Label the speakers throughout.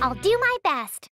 Speaker 1: I'll do my best.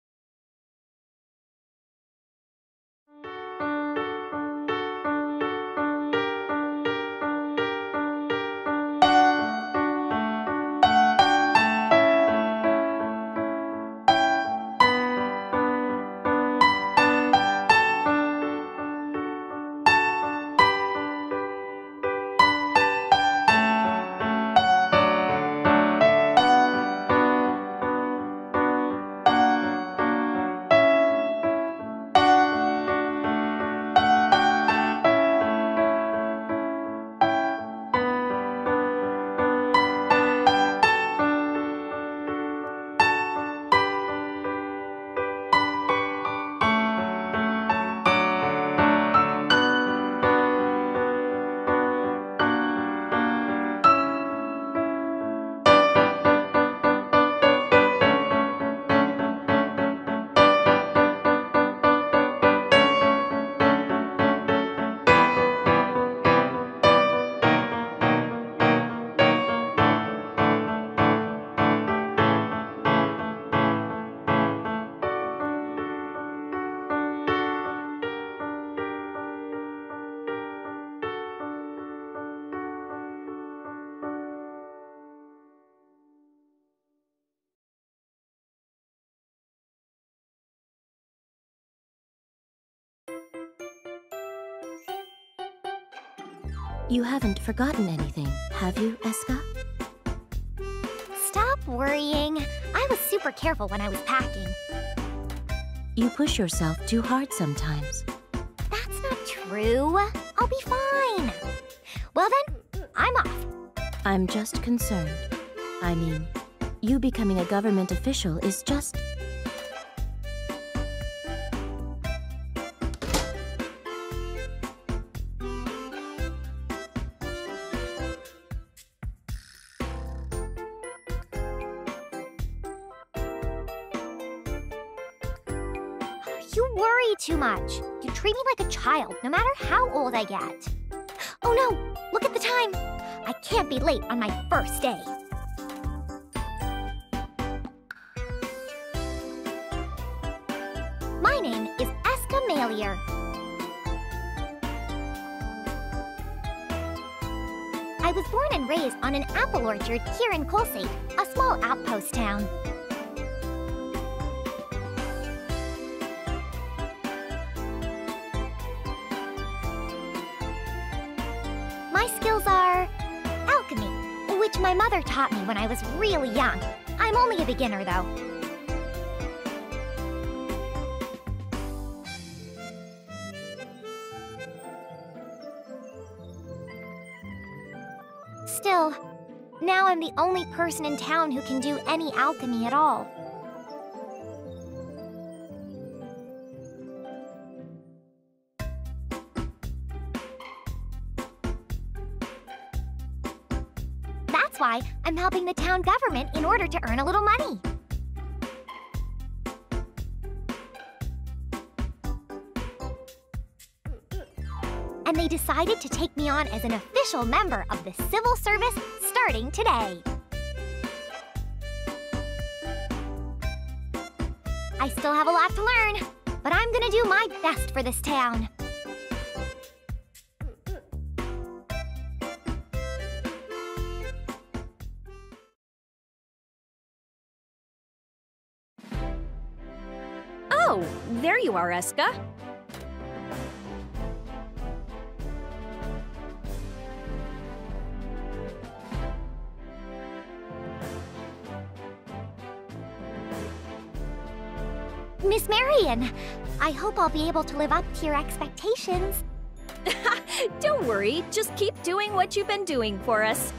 Speaker 2: You haven't forgotten anything, have you, Escha?
Speaker 1: Stop worrying. I was super careful when I was packing.
Speaker 2: You push yourself too hard sometimes.
Speaker 1: That's not true. I'll be fine. Well then, I'm off.
Speaker 2: I'm just concerned. I mean, you becoming a government official is just...
Speaker 1: You worry too much. You treat me like a child, no matter how old I get. Oh no! Look at the time! I can't be late on my first day. My name is Escha Logy. I was born and raised on an apple orchard here in Kolsate, a small outpost town. My skills are alchemy, which my mother taught me when I was really young. I'm only a beginner, though. Still, now I'm the only person in town who can do any alchemy at all. That's why I'm helping the town government in order to earn a little money. And they decided to take me on as an official member of the civil service starting today. I still have a lot to learn, but I'm gonna do my best for this town.
Speaker 3: Oh, there you are, Escha.
Speaker 1: Miss Marion, I hope I'll be able to live up to your expectations.
Speaker 3: Don't worry, just keep doing what you've been doing for us.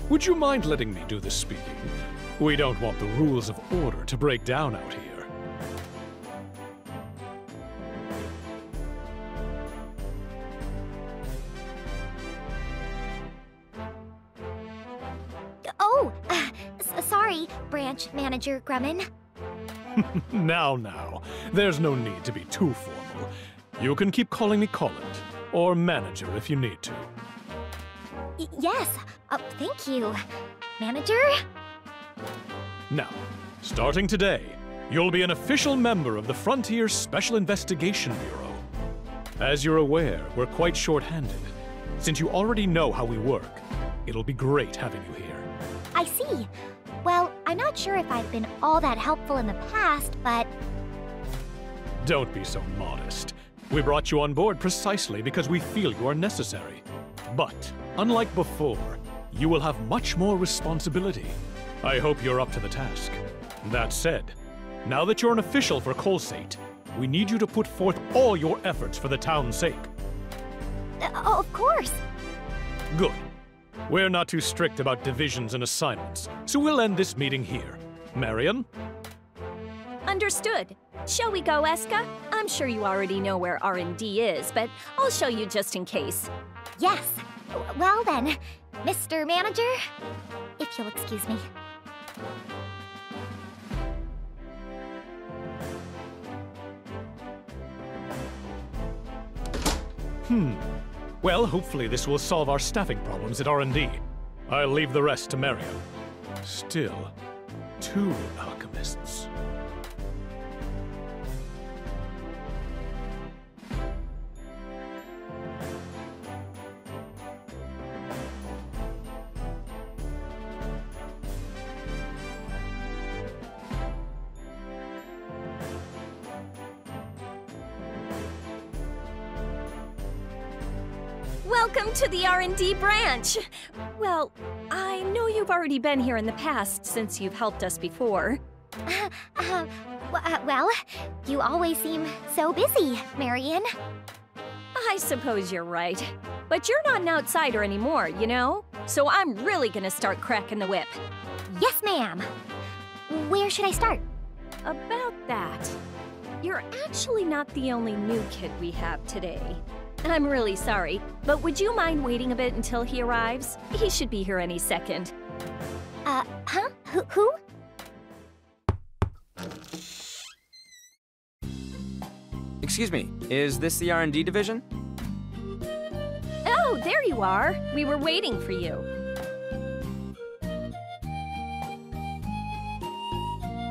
Speaker 4: Would you mind letting me do the speaking? We don't want the rules of order to break down out here.
Speaker 1: Oh, sorry, Branch Manager Grumman.
Speaker 4: Now, there's no need to be too formal. You can keep calling me Colin, or Manager if you need to.
Speaker 1: Yes, thank you. Manager?
Speaker 4: Now, Starting today, you'll be an official member of the Frontier Special Investigation Bureau. As you're aware, we're quite short-handed. Since you already know how we work, it'll be great having you here.
Speaker 1: I see. Well, I'm not sure if I've been all that helpful in the past, but...
Speaker 4: Don't be so modest. We brought you on board precisely because we feel you are necessary. But, unlike before, you will have much more responsibility. I hope you're up to the task. That said, now that you're an official for Colsate, we need you to put forth all your efforts for the town's sake.
Speaker 1: Of course.
Speaker 4: Good. We're not too strict about divisions and assignments, so we'll end this meeting here. Marion?
Speaker 3: Understood. Shall we go, Escha? I'm sure you already know where R&D is, but I'll show you just in case.
Speaker 1: Yes. Well then, Mr. Manager, if you'll excuse me.
Speaker 4: Well, hopefully this will solve our staffing problems at R&D. I'll leave the rest to Marion. Still, 2 alchemists.
Speaker 3: Welcome to the R&D branch! Well, I know you've already been here in the past since you've helped us before.
Speaker 1: Well, you always seem so busy, Marion.
Speaker 3: I suppose you're right. But you're not an outsider anymore, you know? So I'm really gonna start cracking the whip.
Speaker 1: Yes, ma'am. Where should I start?
Speaker 3: About that, you're actually not the only new kid we have today. I'm really sorry, but would you mind waiting a bit until he arrives? He should be here any second.
Speaker 1: Huh? Who?
Speaker 5: Excuse me, is this the R&D division?
Speaker 3: Oh, there you are. We were waiting for you.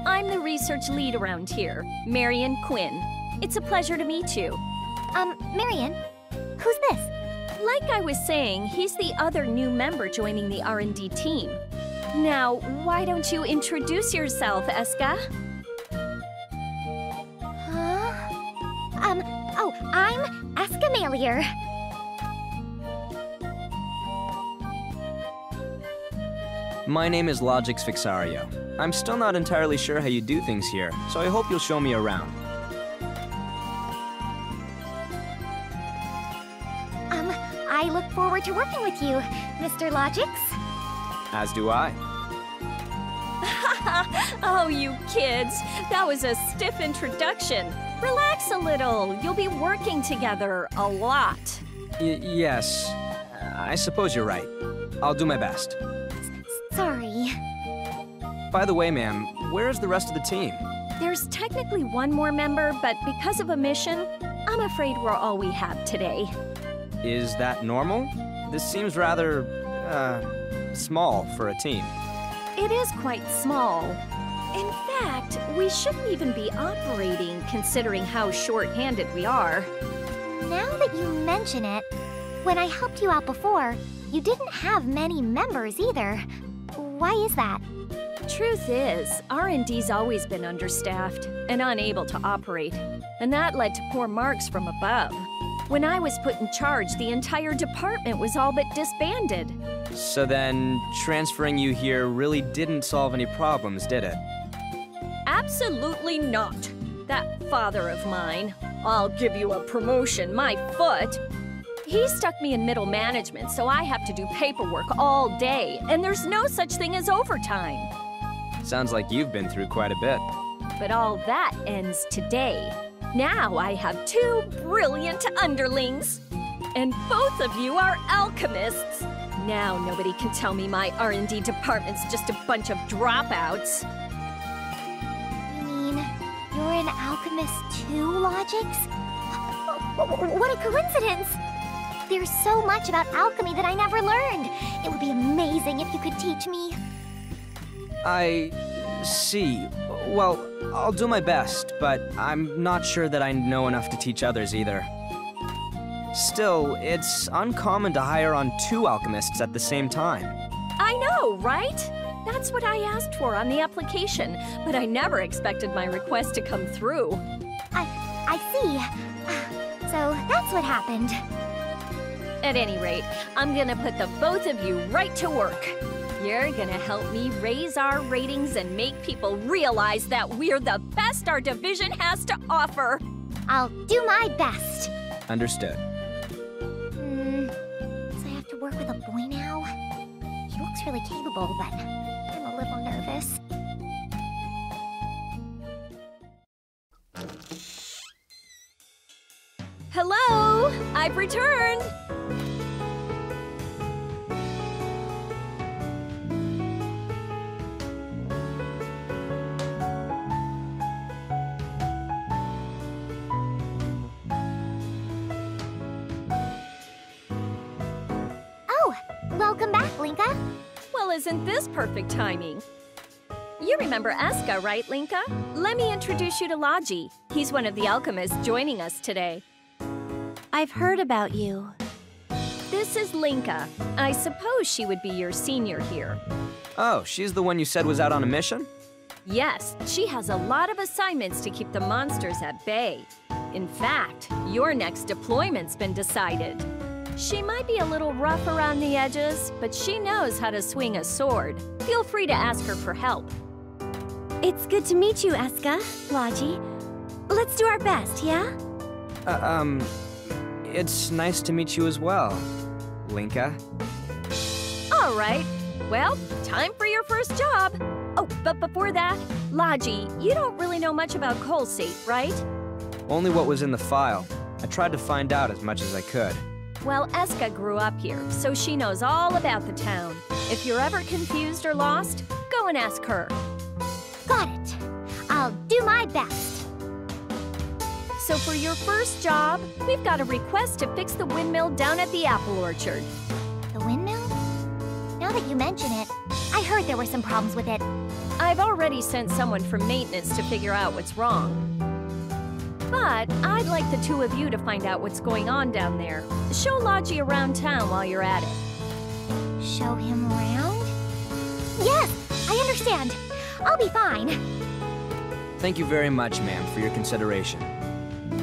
Speaker 3: I'm the research lead around here, Marion Quinn. It's a pleasure to meet you.
Speaker 1: Marion, who's this?
Speaker 3: Like I was saying, he's the other new member joining the R&D team. Now, why don't you introduce yourself, Escha?
Speaker 1: Oh, I'm Escha Logy.
Speaker 5: My name is Logix Fixario. I'm still not entirely sure how you do things here, so I hope you'll show me around.
Speaker 1: I look forward to working with you, Mr. Logix.
Speaker 5: As do I.
Speaker 3: Oh, you kids. That was a stiff introduction. Relax a little. You'll be working together a lot.
Speaker 5: Yes. I suppose you're right. I'll do my best.
Speaker 1: Sorry.
Speaker 5: By the way, ma'am, where is the rest of the team?
Speaker 3: There's technically one more member, but because of a mission, I'm afraid we're all we have today.
Speaker 5: Is that normal? This seems rather, small for a team.
Speaker 3: It is quite small. In fact, we shouldn't even be operating considering how short-handed we are.
Speaker 1: Now that you mention it, when I helped you out before, you didn't have many members either. Why is that?
Speaker 3: Truth is, R&D's always been understaffed and unable to operate, and that led to poor marks from above. When I was put in charge, the entire department was all but disbanded.
Speaker 5: So then, transferring you here really didn't solve any problems, did it?
Speaker 3: Absolutely not. That father of mine, I'll give you a promotion, my foot. He stuck me in middle management, so I have to do paperwork all day, and there's no such thing as overtime.
Speaker 5: Sounds like you've been through quite a bit.
Speaker 3: But all that ends today. Now I have 2 brilliant underlings. And both of you are alchemists. Now nobody can tell me my R&D department's just a bunch of dropouts.
Speaker 1: You mean you're an alchemist too, Logix? What a coincidence! There's so much about alchemy that I never learned. It would be amazing if you could teach me.
Speaker 5: I see. Well, I'll do my best, but I'm not sure that I know enough to teach others either. Still, it's uncommon to hire on 2 alchemists at the same time.
Speaker 3: I know, right? That's what I asked for on the application, but I never expected my request to come through.
Speaker 1: I see. So that's what happened.
Speaker 3: At any rate, I'm gonna put the both of you right to work. You're gonna help me raise our ratings and make people realize that we're the best our division has to offer.
Speaker 1: I'll do my best.
Speaker 5: Understood.
Speaker 1: So I have to work with a boy now? He looks really capable, but I'm a little nervous.
Speaker 3: Hello! I've returned!
Speaker 1: Welcome back, Linka.
Speaker 3: Well, isn't this perfect timing? You remember Escha, right, Linka? Let me introduce you to Logy. He's one of the alchemists joining us today.
Speaker 2: I've heard about you.
Speaker 3: This is Linka. I suppose she would be your senior here.
Speaker 5: Oh, she's the one you said was out on a mission?
Speaker 3: Yes, she has a lot of assignments to keep the monsters at bay. In fact, your next deployment's been decided. She might be a little rough around the edges, but she knows how to swing a sword. Feel free to ask her for help.
Speaker 2: It's good to meet you, Escha Logy. Let's do our best, yeah?
Speaker 5: It's nice to meet you as well, Linka.
Speaker 3: All right. Well, time for your first job. Oh, but before that, Logy, you don't really know much about Colsate, right?
Speaker 5: Only what was in the file. I tried to find out as much as I could.
Speaker 3: Well, Escha grew up here, so she knows all about the town. If you're ever confused or lost, go and ask her.
Speaker 1: Got it. I'll do my best.
Speaker 3: So for your first job, we've got a request to fix the windmill down at the apple orchard.
Speaker 1: The windmill? Now that you mention it, I heard there were some problems with it.
Speaker 3: I've already sent someone from maintenance to figure out what's wrong. But I'd like the 2 of you to find out what's going on down there. Show Logy around town while you're at it.
Speaker 1: Show him around? Yes, I understand. I'll be fine.
Speaker 5: Thank you very much, ma'am, for your consideration.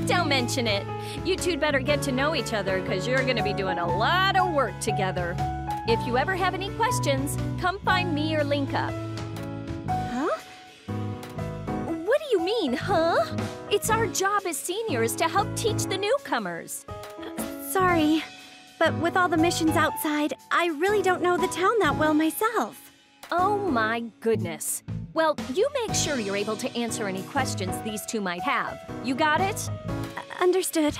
Speaker 3: Don't mention it. You 2'd better get to know each other, because you're going to be doing a lot of work together. If you ever have any questions, come find me or Linka.
Speaker 2: Huh?
Speaker 3: What do you mean, huh? It's our job as seniors to help teach the newcomers.
Speaker 2: Sorry, but with all the missions outside, I really don't know the town that well myself.
Speaker 3: Oh my goodness. Well, you make sure you're able to answer any questions these 2 might have. You got it?
Speaker 2: Understood.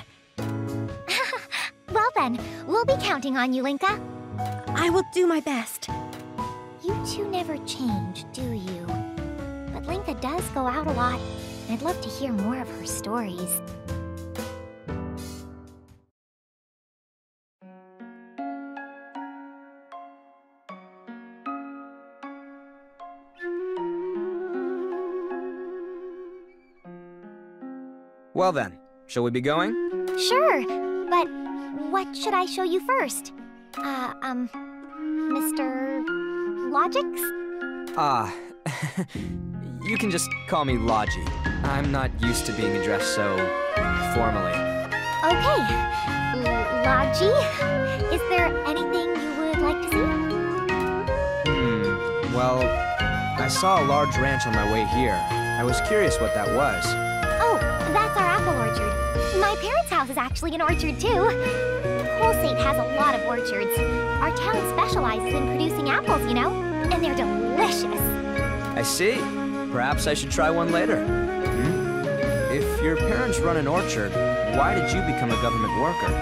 Speaker 1: Well then, we'll be counting on you, Linka.
Speaker 2: I will do my best.
Speaker 1: You 2 never change, do you? But Linka does go out a lot. I'd love to hear more of her stories.
Speaker 5: Well then, shall we be going?
Speaker 1: Sure, but what should I show you first? Mr. Logix?
Speaker 5: You can just call me Logy. I'm not used to being addressed so formally.
Speaker 1: Okay. Logy, is there anything you would like to see?
Speaker 5: Well, I saw a large ranch on my way here. I was curious what that was.
Speaker 1: Oh, that's our apple orchard. My parents' house is actually an orchard, too. Colsate has a lot of orchards. Our town specializes in producing apples, you know? And they're delicious.
Speaker 5: I see. Perhaps I should try one later. If your parents run an orchard, why did you become a government worker?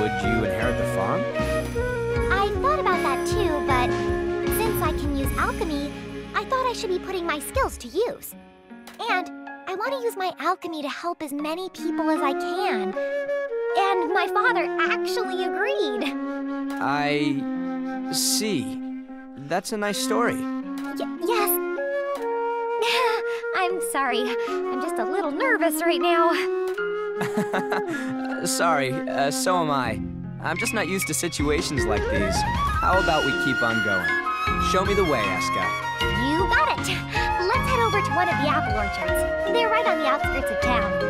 Speaker 5: Would you inherit the farm?
Speaker 1: I thought about that too, but since I can use alchemy, I thought I should be putting my skills to use. And I want to use my alchemy to help as many people as I can. And my father actually agreed.
Speaker 5: I see. That's a nice story.
Speaker 1: Yes. I'm sorry. I'm just a little nervous right now.
Speaker 5: Sorry, so am I. I'm just not used to situations like these. How about we keep on going? Show me the way, Escha.
Speaker 1: You got it. Let's head over to one of the apple orchards. They're right on the outskirts of town.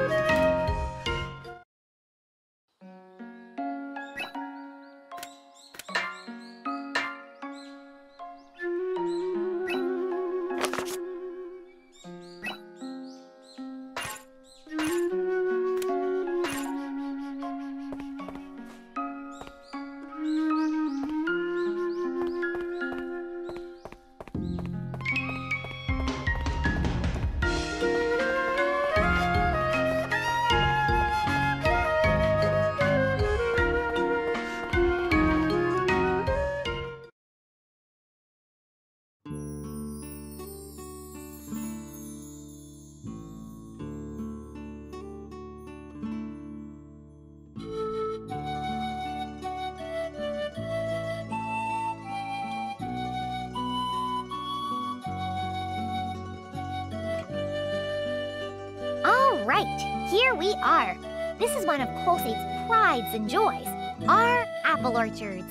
Speaker 1: All right, here we are. This is one of Colsate's prides and joys, our apple orchards.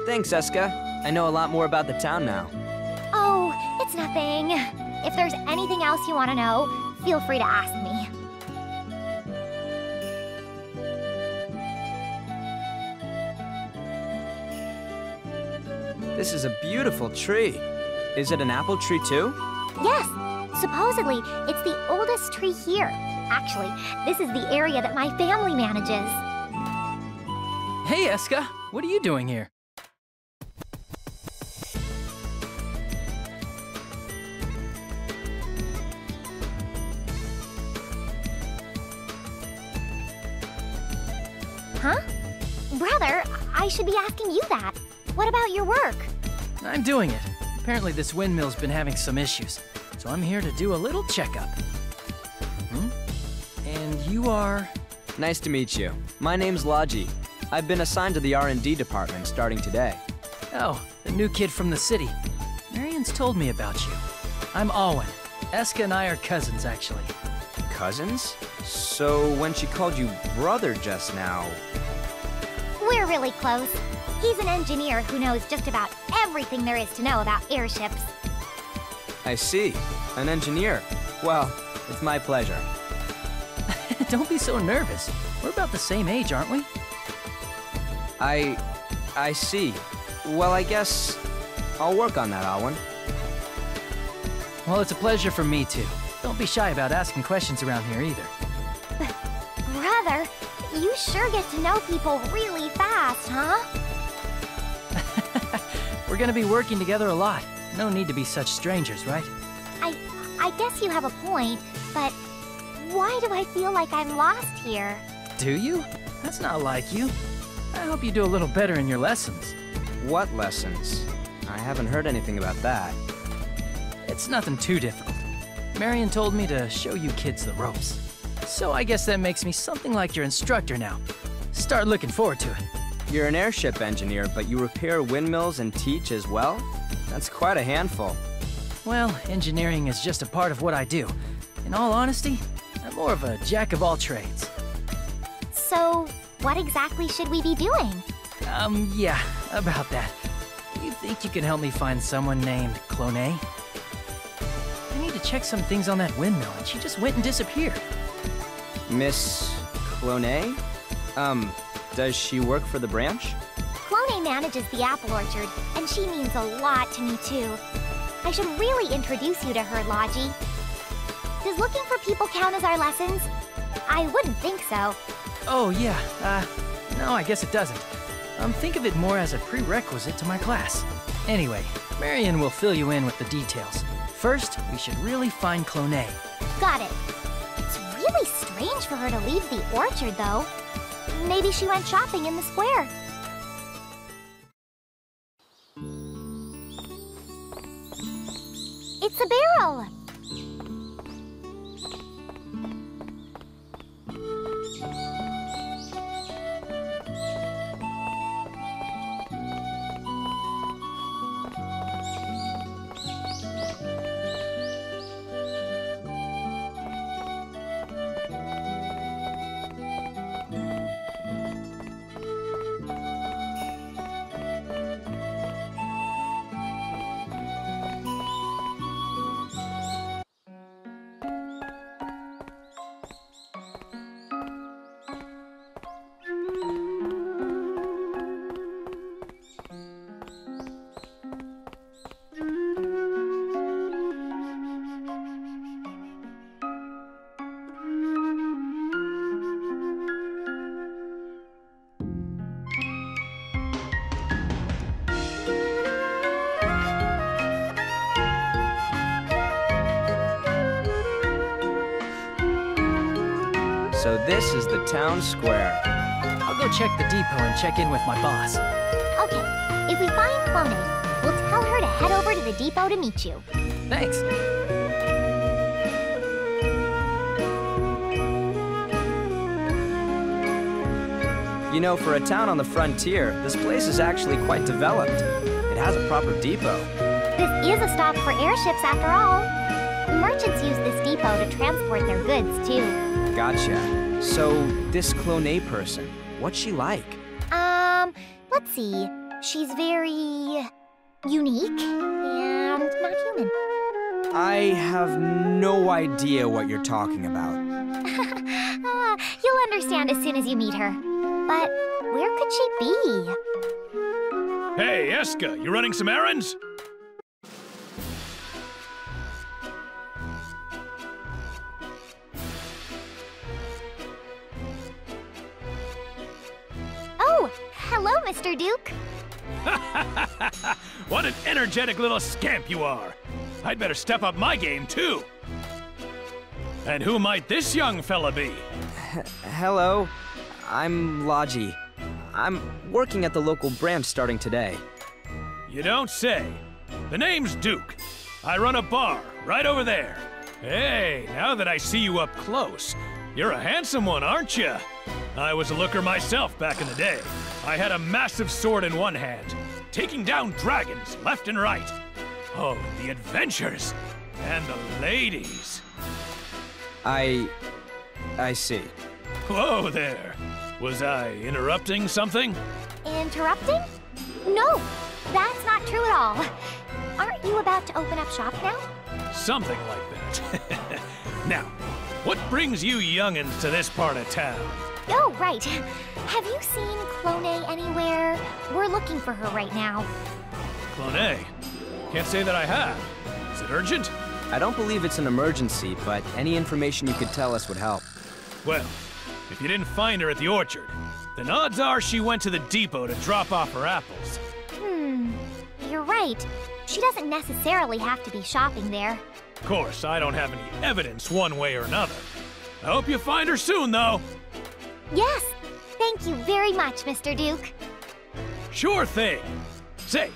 Speaker 5: Thanks, Escha. I know a lot more about the town now.
Speaker 1: Oh, it's nothing. If there's anything else you want to know, feel free to ask me.
Speaker 5: This is a beautiful tree. Is it an apple tree too?
Speaker 1: Yes, supposedly, it's the oldest tree here. Actually, this is the area that my family manages.
Speaker 6: Hey, Escha, what are you doing here?
Speaker 1: Huh? Brother, I should be asking you that. What about your work?
Speaker 6: I'm doing it. Apparently this windmill's been having some issues, so I'm here to do a little checkup. And you are?
Speaker 5: Nice to meet you. My name's Logy. I've been assigned to the R&D department starting today.
Speaker 6: Oh, the new kid from the city. Marian's told me about you. I'm Alwyn. Escha and I are cousins, actually.
Speaker 5: Cousins? So when she called you brother just now...
Speaker 1: We're really close. He's an engineer who knows just about everything there is to know about airships.
Speaker 5: I see. An engineer. Well, it's my pleasure.
Speaker 6: Don't be so nervous. We're about the same age, aren't we?
Speaker 5: I see. Well, I guess I'll work on that, Alwyn.
Speaker 6: Well, it's a pleasure for me, too. Don't be shy about asking questions around here, either.
Speaker 1: Brother, you sure get to know people really fast, huh?
Speaker 6: We're gonna be working together a lot. No need to be such strangers, right?
Speaker 1: I guess you have a point, but why do I feel like I'm lost here?
Speaker 6: Do you? That's not like you. I hope you do a little better in your lessons.
Speaker 5: What lessons? I haven't heard anything about that.
Speaker 6: It's nothing too difficult. Marian told me to show you kids the ropes. So I guess that makes me something like your instructor now. Start looking forward to it.
Speaker 5: You're an airship engineer, but you repair windmills and teach as well? That's quite a handful.
Speaker 6: Well, engineering is just a part of what I do. In all honesty, I'm more of a jack of all trades.
Speaker 1: So, what exactly should we be doing?
Speaker 6: Yeah, about that. Do you think you can help me find someone named Cloné? I need to check some things on that windmill, and she just went and disappeared.
Speaker 5: Miss Cloné? Does she work for the branch?
Speaker 1: Cloné manages the apple orchard, and she means a lot to me, too. I should really introduce you to her, Logy. Does looking for people count as our lessons? I wouldn't think so.
Speaker 6: Oh, yeah. No, I guess it doesn't. Think of it more as a prerequisite to my class. Anyway, Marian will fill you in with the details. First, we should really find Cloné.
Speaker 1: Got it. It's really strange for her to leave the orchard, though. Maybe she went shopping in the square. It's a barrel!
Speaker 5: So this is the town square.
Speaker 6: I'll go check the depot and check in with my boss.
Speaker 1: Okay, if we find Clone, we'll tell her to head over to the depot to meet you.
Speaker 6: Thanks.
Speaker 5: You know, for a town on the frontier, this place is actually quite developed. It has a proper depot.
Speaker 1: This is a stop for airships after all. Merchants use this depot to transport their goods, too.
Speaker 5: Gotcha. So, this Clone person, what's she like?
Speaker 1: Let's see. She's very unique and not human.
Speaker 5: I have no idea what you're talking about.
Speaker 1: You'll understand as soon as you meet her. But where could she be?
Speaker 4: Hey, Escha, you running some errands?
Speaker 1: Oh, hello, Mr. Duke.
Speaker 4: What an energetic little scamp you are! I'd better step up my game, too. And who might this young fella be?
Speaker 5: Hello, I'm Logy. I'm working at the local branch starting today.
Speaker 4: You don't say. The name's Duke. I run a bar right over there. Hey, now that I see you up close, you're a handsome one, aren't you? I was a looker myself back in the day. I had a massive sword in one hand, taking down dragons left and right. Oh, the adventures and the ladies.
Speaker 5: I see.
Speaker 4: Whoa there. Was I interrupting something?
Speaker 1: Interrupting? No, that's not true at all. Aren't you about to open up shop now?
Speaker 4: Something like that. Now, what brings you youngins to this part of town?
Speaker 1: Oh, right. Have you seen Clone anywhere? We're looking for her right now.
Speaker 4: Clone? Can't say that I have. Is it urgent?
Speaker 5: I don't believe it's an emergency, but any information you could tell us would help.
Speaker 4: Well, if you didn't find her at the orchard, then odds are she went to the depot to drop off her apples.
Speaker 1: You're right. She doesn't necessarily have to be shopping there.
Speaker 4: Of course, I don't have any evidence one way or another. I hope you find her soon, though.
Speaker 1: Yes, thank you very much, Mr. Duke.
Speaker 4: Sure thing. Say,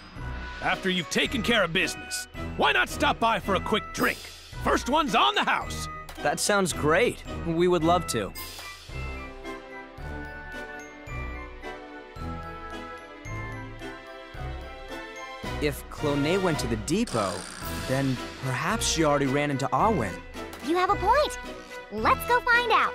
Speaker 4: after you've taken care of business, why not stop by for a quick drink? First one's on the house.
Speaker 5: That sounds great. We would love to. If Clone went to the depot, then perhaps she already ran into Arwen.
Speaker 1: You have a point. Let's go find out.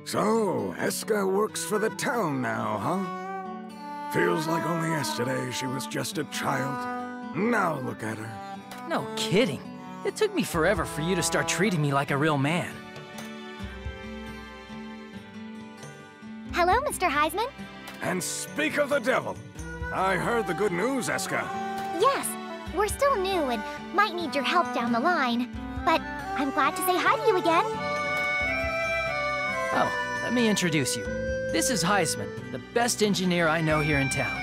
Speaker 7: So, Escha works for the town now, huh? Feels like only yesterday she was just a child. Now look at her.
Speaker 6: No kidding. It took me forever for you to start treating me like a real man.
Speaker 1: Hello, Mr. Heisman.
Speaker 7: And speak of the devil, I heard the good news, Escha.
Speaker 1: Yes, we're still new and might need your help down the line, but I'm glad to say hi to you again.
Speaker 6: Oh, let me introduce you. This is Heisman, the best engineer I know here in town.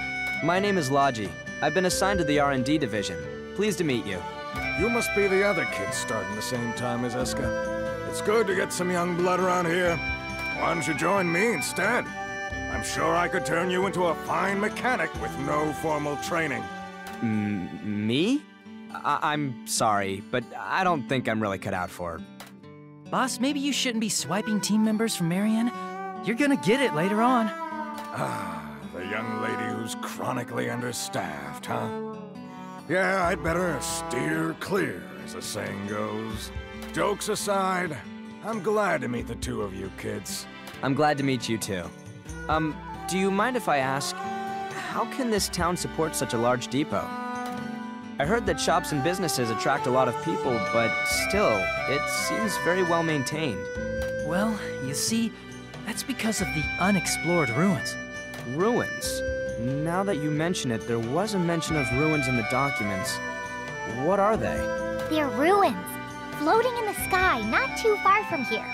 Speaker 5: My name is Logy. I've been assigned to the R&D division. Pleased to meet you.
Speaker 7: You must be the other kids starting the same time as Escha. It's good to get some young blood around here. Why don't you join me instead? I'm sure I could turn you into a fine mechanic with no formal training.
Speaker 5: Me? I'm sorry, but I don't think I'm really cut out for it.
Speaker 6: Boss, maybe you shouldn't be swiping team members from Marion. You're gonna get it later on.
Speaker 7: Ah, the young lady who's chronically understaffed, huh? Yeah, I'd better steer clear, as the saying goes. Jokes aside, I'm glad to meet the two of you kids.
Speaker 5: I'm glad to meet you too. Do you mind if I ask, how can this town support such a large depot? I heard that shops and businesses attract a lot of people, but still, it seems very well maintained.
Speaker 6: Well, you see, that's because of the unexplored ruins.
Speaker 5: Ruins? Now that you mention it, there was a mention of ruins in the documents. What are they?
Speaker 1: They're ruins, floating in the sky not too far from here.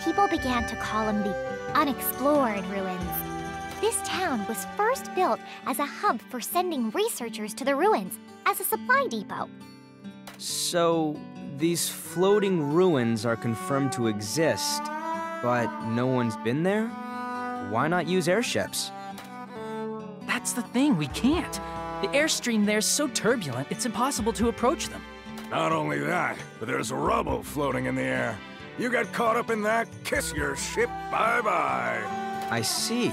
Speaker 1: People began to call them the unexplored ruins. This town was first built as a hub for sending researchers to the ruins as a supply depot.
Speaker 5: So, these floating ruins are confirmed to exist, but no one's been there? Why not use airships?
Speaker 6: That's the thing, we can't. The airstream there's so turbulent, it's impossible to approach them.
Speaker 7: Not only that, but there's rubble floating in the air. You get caught up in that, kiss your ship bye-bye.
Speaker 5: I see.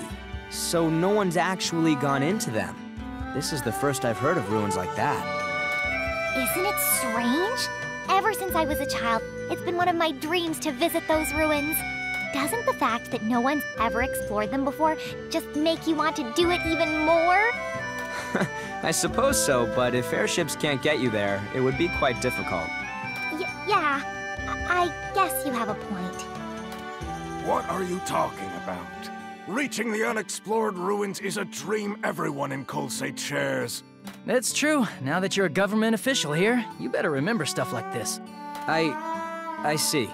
Speaker 5: So no one's actually gone into them. This is the first I've heard of ruins like that.
Speaker 1: Isn't it strange? Ever since I was a child, it's been one of my dreams to visit those ruins. Doesn't the fact that no one's ever explored them before just make you want to do it even more?
Speaker 5: I suppose so, but if airships can't get you there, it would be quite difficult.
Speaker 1: Yeah, I guess you have a point.
Speaker 7: What are you talking about? Reaching the unexplored ruins is a dream everyone in Colsate shares.
Speaker 6: That's true. Now that you're a government official here, you better remember stuff like this.
Speaker 5: I see.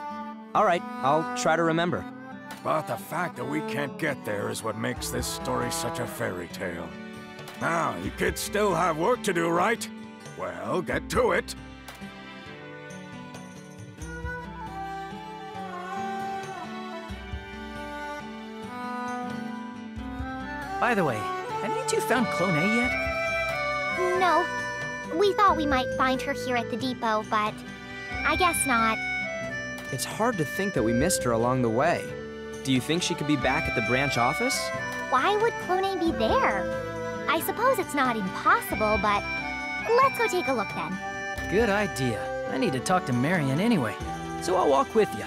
Speaker 5: All right, I'll try to remember.
Speaker 7: But the fact that we can't get there is what makes this story such a fairy tale. Now, you kids still have work to do, right? Well, get to it.
Speaker 6: By the way, have you two found Clone yet?
Speaker 1: No. We thought we might find her here at the depot, but I guess not.
Speaker 5: It's hard to think that we missed her along the way. Do you think she could be back at the branch office?
Speaker 1: Why would Clone be there? I suppose it's not impossible, but let's go take a look then.
Speaker 6: Good idea. I need to talk to Marion anyway, so I'll walk with you.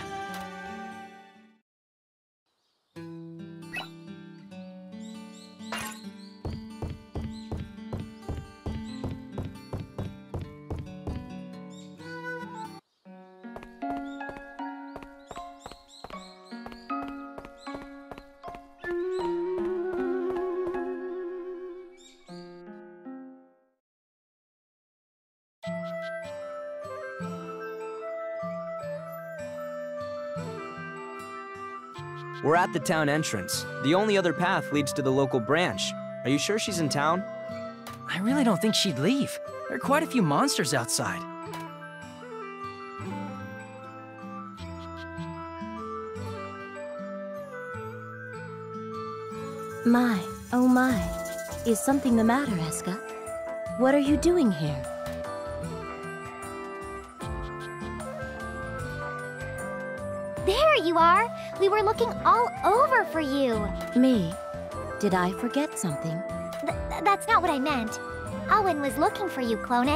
Speaker 5: We're at the town entrance. The only other path leads to the local branch. Are you sure she's in town?
Speaker 6: I really don't think she'd leave. There are quite a few monsters outside.
Speaker 8: My, oh my. Is something the matter, Escha? What are you doing here?
Speaker 1: There you are! We were looking all over for you!
Speaker 8: Me? Did I forget something?
Speaker 1: That's not what I meant. Owen was looking for you, Clone.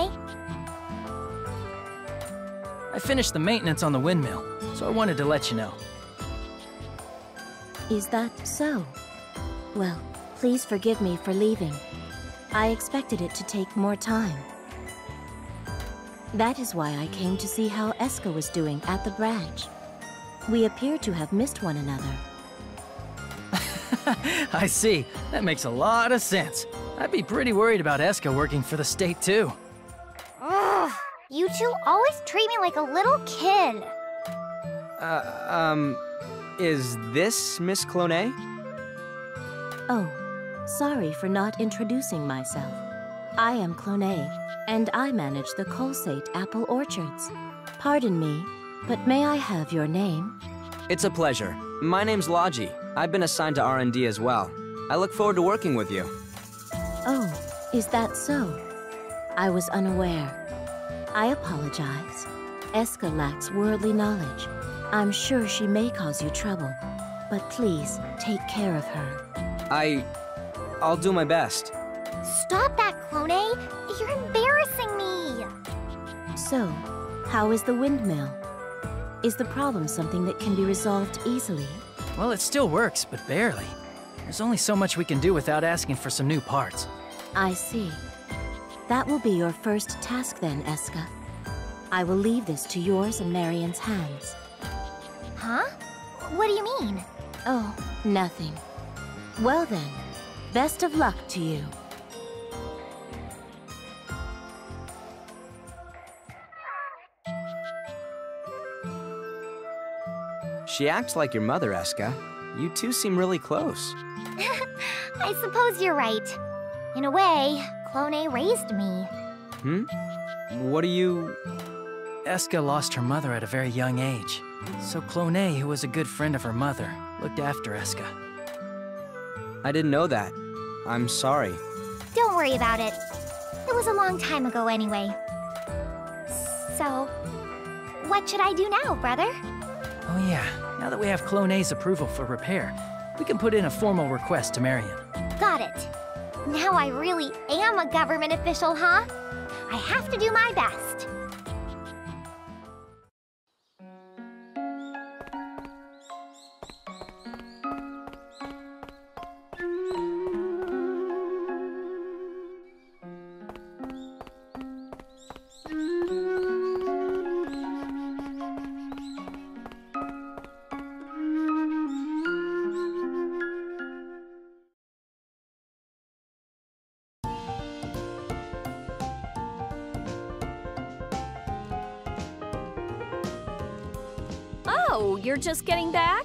Speaker 6: I finished the maintenance on the windmill, so I wanted to let you know.
Speaker 8: Is that so? Well, please forgive me for leaving. I expected it to take more time. That is why I came to see how Escha was doing at the branch. We appear to have missed one another.
Speaker 6: I see. That makes a lot of sense. I'd be pretty worried about Escha working for the state, too.
Speaker 1: Ugh, you two always treat me like a little kid.
Speaker 5: Is this Miss Clone?
Speaker 8: Oh, sorry for not introducing myself. I am Clone, and I manage the Colsate apple orchards. Pardon me, but may I have your name?
Speaker 5: It's a pleasure. My name's Logy. I've been assigned to R&D as well. I look forward to working with you.
Speaker 8: Oh, is that so? I was unaware. I apologize. Escha lacks worldly knowledge. I'm sure she may cause you trouble, but please take care of her.
Speaker 5: I'll do my best.
Speaker 1: Stop that, Clone! You're embarrassing me!
Speaker 8: So, how is the windmill? Is the problem something that can be resolved easily?
Speaker 6: Well, it still works, but barely. There's only so much we can do without asking for some new parts.
Speaker 8: I see. That will be your first task then, Escha. I will leave this to yours and Marion's hands.
Speaker 1: Huh? What do you mean?
Speaker 8: Oh, nothing. Well then, Best of luck to you.
Speaker 5: She acts like your mother, Escha. You two seem really close.
Speaker 1: I suppose you're right. In a way, Clone raised me.
Speaker 5: What do you...
Speaker 6: Escha lost her mother at a very young age. So Clone, who was a good friend of her mother, looked after Escha.
Speaker 5: I didn't know that. I'm sorry.
Speaker 1: Don't worry about it. It was a long time ago anyway. So, what should I do now, brother?
Speaker 6: Oh yeah, now that we have Clone's approval for repair, we can put in a formal request to Marion.
Speaker 1: Got it. Now I really am a government official, huh? I have to do my best.
Speaker 3: Oh, you're just getting back?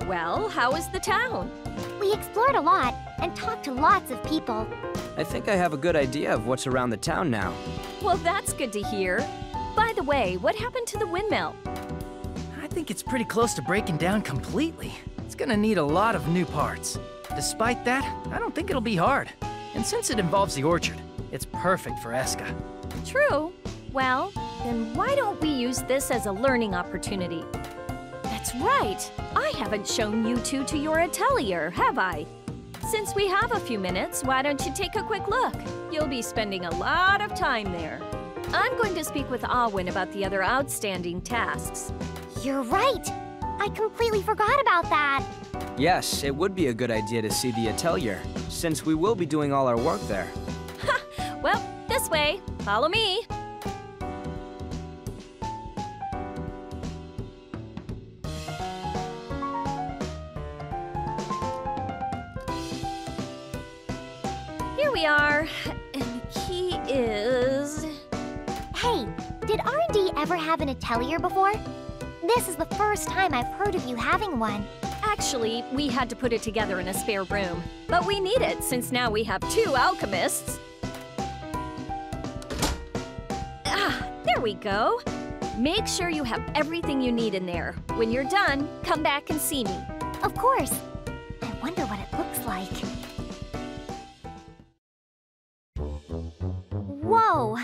Speaker 3: Well, how is the town?
Speaker 1: We explored a lot and talked to lots of people.
Speaker 5: I think I have a good idea of what's around the town now.
Speaker 3: Well, that's good to hear. By the way, what happened to the windmill?
Speaker 6: I think it's pretty close to breaking down completely. It's gonna need a lot of new parts. Despite that, I don't think it'll be hard. And since it involves the orchard, it's perfect for Escha.
Speaker 3: True. Well, then why don't we use this as a learning opportunity? That's right. I haven't shown you two to your atelier, have I? Since we have a few minutes, why don't you take a quick look? You'll be spending a lot of time there. I'm going to speak with Alwyn about the other outstanding tasks.
Speaker 1: You're right. I completely forgot about that.
Speaker 5: Yes, it would be a good idea to see the atelier, since we will be doing all our work there.
Speaker 3: Well, this way. Follow me. Here we are. And the key is...
Speaker 1: Hey, did R&D ever have an atelier before? This is the first time I've heard of you having one.
Speaker 3: Actually, we had to put it together in a spare room. But we need it since now we have two alchemists. There we go. Make sure you have everything you need in there. When you're done, come back and see me.
Speaker 1: Of course. I wonder what it looks like. Whoa!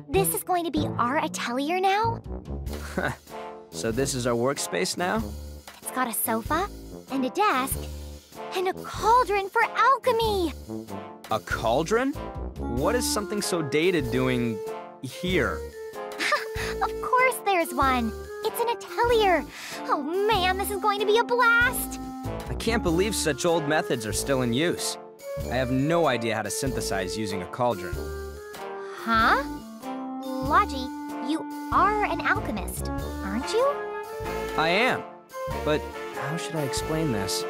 Speaker 1: This is going to be our atelier now?
Speaker 5: So this is our workspace now?
Speaker 1: It's got a sofa, and a desk, and a cauldron for alchemy!
Speaker 5: A cauldron? What is something so dated doing here?
Speaker 1: Of course there's one! It's an atelier! Oh man, this is going to be a blast!
Speaker 5: I can't believe such old methods are still in use. I have no idea how to synthesize using a cauldron.
Speaker 1: Huh? Logy, you are an alchemist, aren't you?
Speaker 5: I am. But how should I explain this?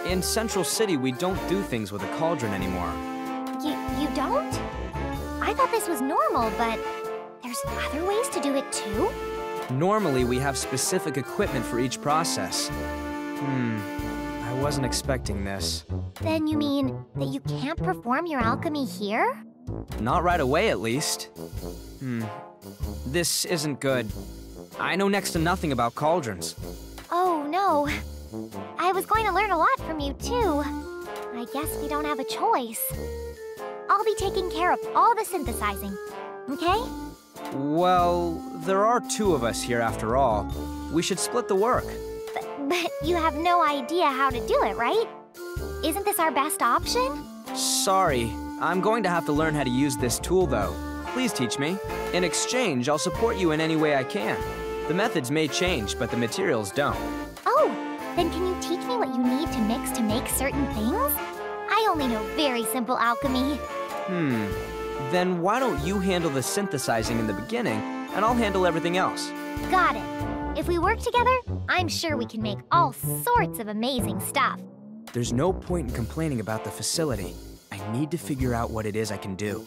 Speaker 5: In Central City, we don't do things with a cauldron anymore.
Speaker 1: You don't? I thought this was normal, but there's other ways to do it too?
Speaker 5: Normally, we have specific equipment for each process. I wasn't expecting this.
Speaker 1: Then you mean that you can't perform your alchemy here?
Speaker 5: Not right away, at least. This isn't good. I know next to nothing about cauldrons.
Speaker 1: Oh, no. I was going to learn a lot from you, too. I guess we don't have a choice. I'll be taking care of all the synthesizing, okay?
Speaker 5: Well, there are two of us here after all. We should split the work.
Speaker 1: But you have no idea how to do it, right? Isn't this our best option?
Speaker 5: Sorry, I'm going to have to learn how to use this tool, though. Please teach me. In exchange, I'll support you in any way I can. The methods may change, but the materials don't.
Speaker 1: Oh, then can you teach me what you need to mix to make certain things? I only know very simple alchemy.
Speaker 5: Then why don't you handle the synthesizing in the beginning, and I'll handle everything else.
Speaker 1: Got it. If we work together, I'm sure we can make all sorts of amazing stuff.
Speaker 5: There's no point in complaining about the facility. I need to figure out what it is I can do.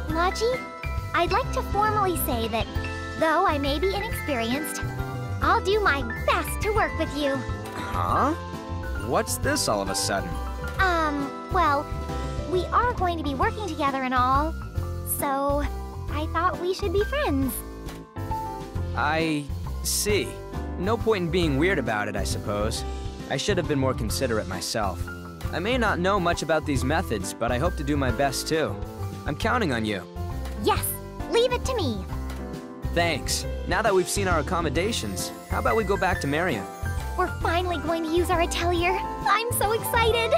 Speaker 1: Logy, I'd like to formally say that, though I may be inexperienced, I'll do my best to work with you.
Speaker 5: Huh? What's this all of a sudden?
Speaker 1: Well, we are going to be working together and all, so I thought we should be friends.
Speaker 5: I see. No point in being weird about it, I suppose. I should have been more considerate myself. I may not know much about these methods, but I hope to do my best too. I'm counting on you.
Speaker 1: Yes, leave it to me.
Speaker 5: Thanks. Now that we've seen our accommodations, how about we go back to Marion?
Speaker 1: We're finally going to use our atelier. I'm so excited!